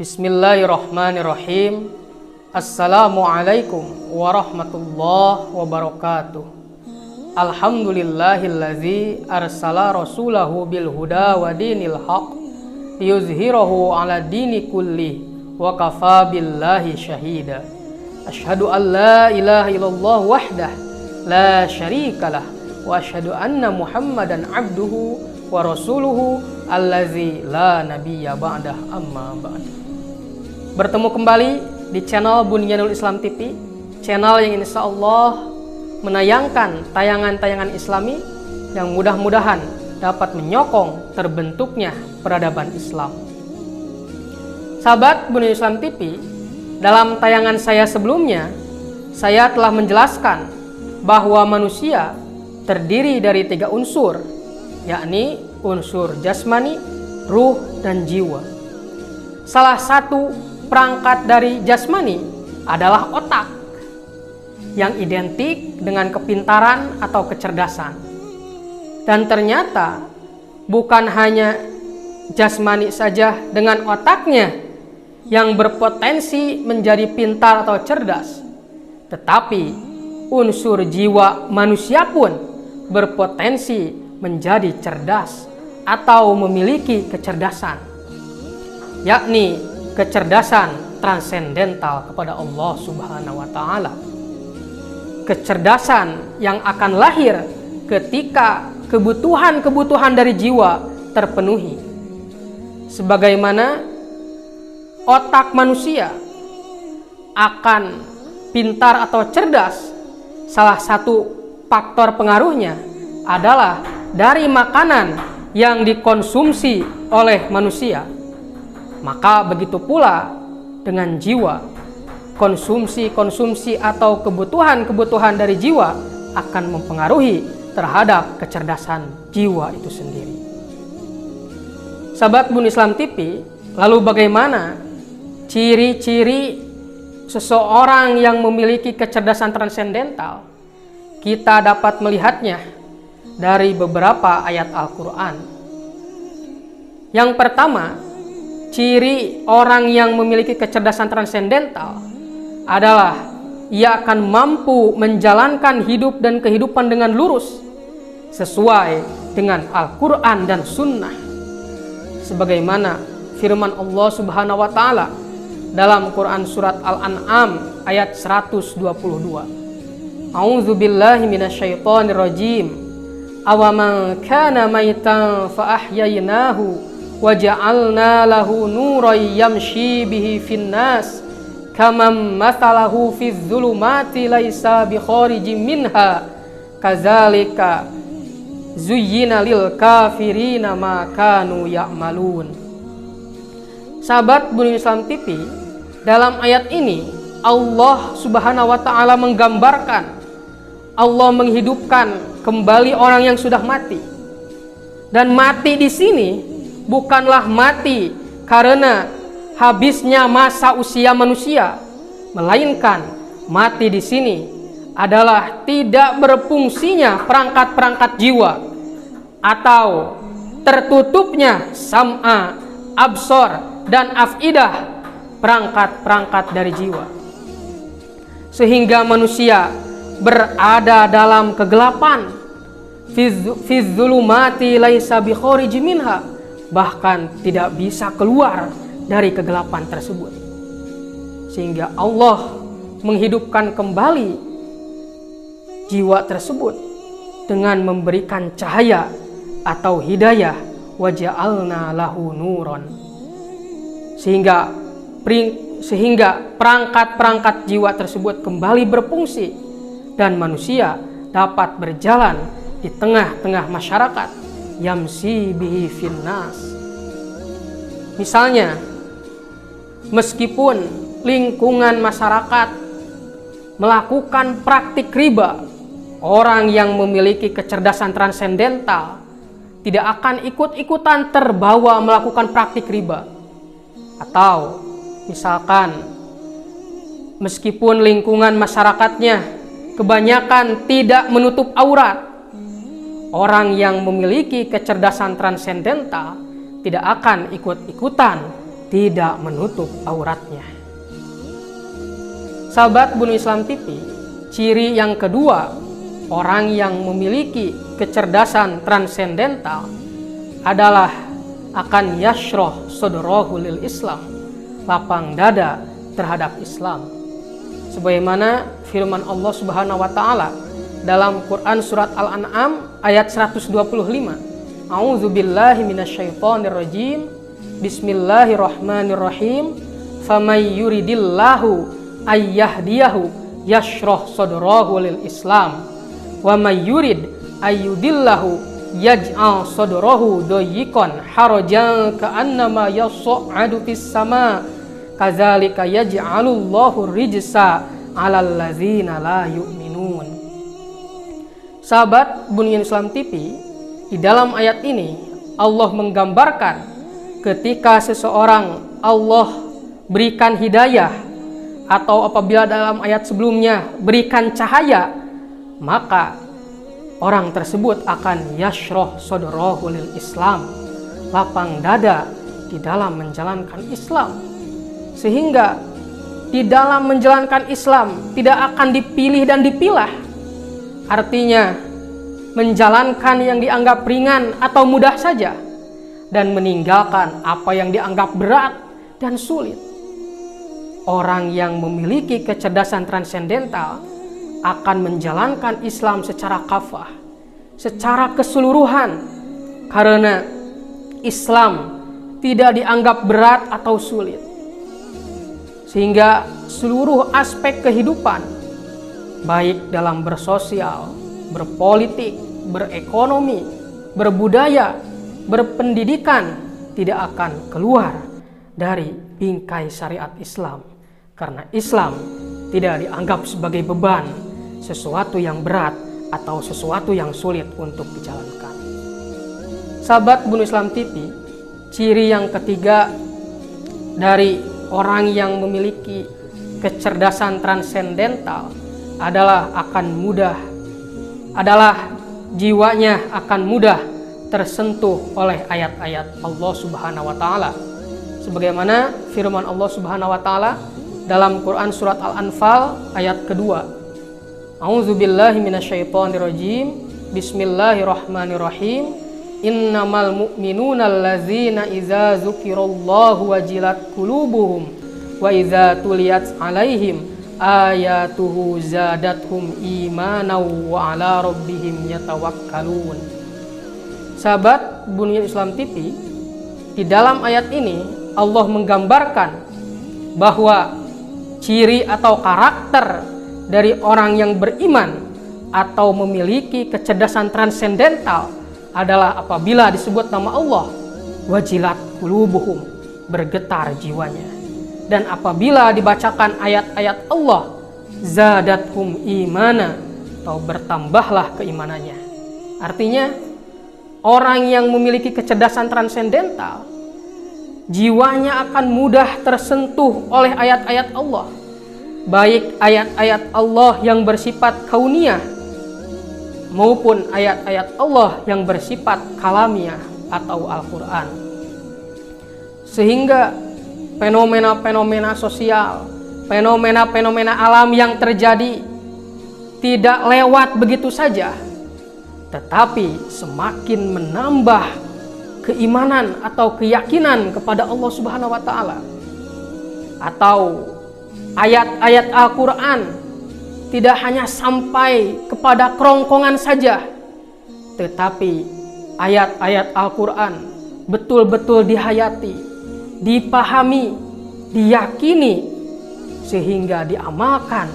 Bismillahirrahmanirrahim. Assalamualaikum warahmatullahi wabarakatuh. Alhamdulillahillazi arsala rasulahu bil huda wa dinil haq liyuzhirahu ala dini kulli wa kafa billahi syahida. Asyhadu an la ilaha illallah wahdah la syarikalah wa asyhadu anna Muhammadan abduhu wa rasuluhu allazi la nabiyya ba'dah amma ba'd. Bertemu kembali di channel Bunyanul Islam TV, channel yang insya Allah menayangkan tayangan-tayangan Islami yang mudah-mudahan dapat menyokong terbentuknya peradaban Islam. Sahabat Bunyanul Islam TV, dalam tayangan saya sebelumnya, saya telah menjelaskan bahwa manusia terdiri dari 3 unsur, yakni unsur jasmani, ruh, dan jiwa. Salah satu perangkat dari jasmani adalah otak yang identik dengan kepintaran atau kecerdasan. Dan ternyata bukan hanya jasmani saja dengan otaknya yang berpotensi menjadi pintar atau cerdas, tetapi unsur jiwa manusia pun berpotensi menjadi cerdas atau memiliki kecerdasan, yakni kecerdasan transendental kepada Allah Subhanahu wa Ta'ala. Kecerdasan yang akan lahir ketika kebutuhan-kebutuhan dari jiwa terpenuhi. Sebagaimana otak manusia akan pintar atau cerdas, salah satu faktor pengaruhnya adalah dari makanan yang dikonsumsi oleh manusia. Maka begitu pula dengan jiwa, konsumsi atau kebutuhan dari jiwa akan mempengaruhi terhadap kecerdasan jiwa itu sendiri. Sahabat Bun Islam TV, lalu bagaimana ciri-ciri seseorang yang memiliki kecerdasan transendental? Kita dapat melihatnya dari beberapa ayat Al-Quran. Yang pertama, ciri orang yang memiliki kecerdasan transendental adalah ia akan mampu menjalankan hidup dan kehidupan dengan lurus sesuai dengan Al-Quran dan Sunnah. Sebagaimana firman Allah Subhanahu wa Ta'ala dalam Quran surat Al-An'am ayat 122. A'udzu billahi minasyaitonir rajim. Awaman kana maitan fa ahyaynahu wa ja'alna lahu nuran yamshi bihi finnas kamam mathalahu fi dzulumati laisa bi kharijin minha kadzalika zuyyina lil kafirina ma kanu ya'malun. Sahabat Bunyanul Islam TV, dalam ayat ini Allah Subhanahu wa Ta'ala menggambarkan Allah menghidupkan kembali orang yang sudah mati. Dan mati di sini bukanlah mati karena habisnya masa usia manusia, melainkan mati di sini adalah tidak berfungsinya perangkat-perangkat jiwa atau tertutupnya sam'a, absor, dan afidah, perangkat-perangkat dari jiwa, sehingga manusia berada dalam kegelapan. Fi dzulumati laisa bi kharijin minha, bahkan tidak bisa keluar dari kegelapan tersebut. Sehingga Allah menghidupkan kembali jiwa tersebut dengan memberikan cahaya atau hidayah, wa ja'alna lahu nuron, sehingga perangkat-perangkat jiwa tersebut kembali berfungsi dan manusia dapat berjalan di tengah-tengah masyarakat, yamsi bihi finnas. Misalnya, meskipun lingkungan masyarakat melakukan praktik riba, orang yang memiliki kecerdasan transendental tidak akan ikut-ikutan terbawa melakukan praktik riba. Atau misalkan, meskipun lingkungan masyarakatnya kebanyakan tidak menutup aurat, orang yang memiliki kecerdasan transendental tidak akan ikut-ikutan tidak menutup auratnya. Sahabat Bunuh Islam TV, ciri yang kedua orang yang memiliki kecerdasan transendental adalah akan yashroh sodrahu lil Islam, lapang dada terhadap Islam. Sebagaimana firman Allah Subhanahu wa taala dalam Quran surat Al-An'am ayat 125. A'udzubillahi minasyaitonirrajim. Bismillahirrahmanirrahim. Famay yuridillahu ayyahdiyahu yashroh sodrahu lil Islam wa may yurid ayyudillahu yaj'al sodrahu doyikon harajan ka'annama yas'adu fis sama kadzalika yaj'alullahu rijsa 'alal ladzina la yu'minun. Sahabat Bunuh Islam TV, di dalam ayat ini Allah menggambarkan ketika seseorang Allah berikan hidayah, atau apabila dalam ayat sebelumnya berikan cahaya, maka orang tersebut akan yashroh sodrahu lil Islam, lapang dada di dalam menjalankan Islam. Sehingga di dalam menjalankan Islam tidak akan dipilih dan dipilah. Artinya menjalankan yang dianggap ringan atau mudah saja dan meninggalkan apa yang dianggap berat dan sulit. Orang yang memiliki kecerdasan transendental akan menjalankan Islam secara kafah, secara keseluruhan, karena Islam tidak dianggap berat atau sulit. Sehingga seluruh aspek kehidupan, baik dalam bersosial, berpolitik, berekonomi, berbudaya, berpendidikan, tidak akan keluar dari bingkai syariat Islam. Karena Islam tidak dianggap sebagai beban, sesuatu yang berat atau sesuatu yang sulit untuk dijalankan. Sahabat Bunuh Islam TV, ciri yang ketiga dari orang yang memiliki kecerdasan transendental adalah jiwanya akan mudah tersentuh oleh ayat-ayat Allah Subhanahu wa taala. Sebagaimana firman Allah Subhanahu wa taala dalam Quran surat Al-Anfal ayat kedua. A'udzubillahi minasyaitonirrajim. Bismillahirrahmanirrahim. Innamal mu'minuna allazina idza dzukirallahu wajilat qulubuhum wa idza tuliyat 'alaihim ayatuhu zadatuhum imanan wa 'ala rabbihim yatawakkalun. Sahabat Bunuh Islam TV, di dalam ayat ini Allah menggambarkan bahwa ciri atau karakter dari orang yang beriman atau memiliki kecerdasan transendental adalah apabila disebut nama Allah, wajilat qulubuhum, bergetar jiwanya. Dan apabila dibacakan ayat-ayat Allah, zadathum imana, atau bertambahlah keimanannya. Artinya, orang yang memiliki kecerdasan transendental, jiwanya akan mudah tersentuh oleh ayat-ayat Allah, baik ayat-ayat Allah yang bersifat kauniyah maupun ayat-ayat Allah yang bersifat kalamiah atau Al-Quran. Sehingga fenomena-fenomena sosial, fenomena-fenomena alam yang terjadi tidak lewat begitu saja, tetapi semakin menambah keimanan atau keyakinan kepada Allah Subhanahu wa taala. Atau ayat-ayat Al-Quran tidak hanya sampai kepada kerongkongan saja, tetapi ayat-ayat Al-Quran betul-betul dihayati, dipahami, diyakini, sehingga diamalkan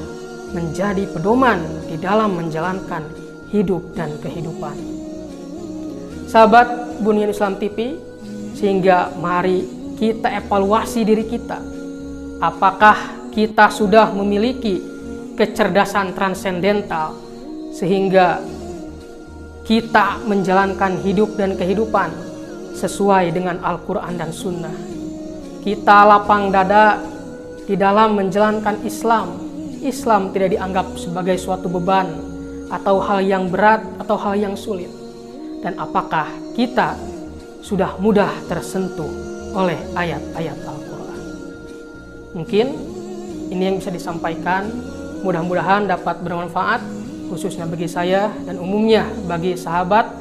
menjadi pedoman di dalam menjalankan hidup dan kehidupan. Sahabat Bunuh Islam TV, sehingga mari kita evaluasi diri kita. Apakah kita sudah memiliki kecerdasan transendental sehingga kita menjalankan hidup dan kehidupan sesuai dengan Al-Quran dan Sunnah. Kita lapang dada di dalam menjalankan Islam. Islam tidak dianggap sebagai suatu beban atau hal yang berat atau hal yang sulit. Dan apakah kita sudah mudah tersentuh oleh ayat-ayat Al-Quran? Mungkin ini yang bisa disampaikan, mudah-mudahan dapat bermanfaat khususnya bagi saya dan umumnya bagi sahabat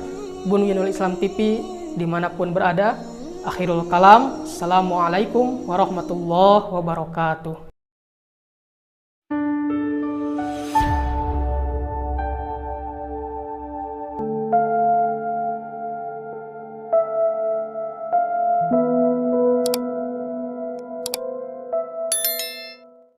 Bunyanul Islam TV dimanapun berada. Akhirul kalam, assalamualaikum warahmatullahi wabarakatuh.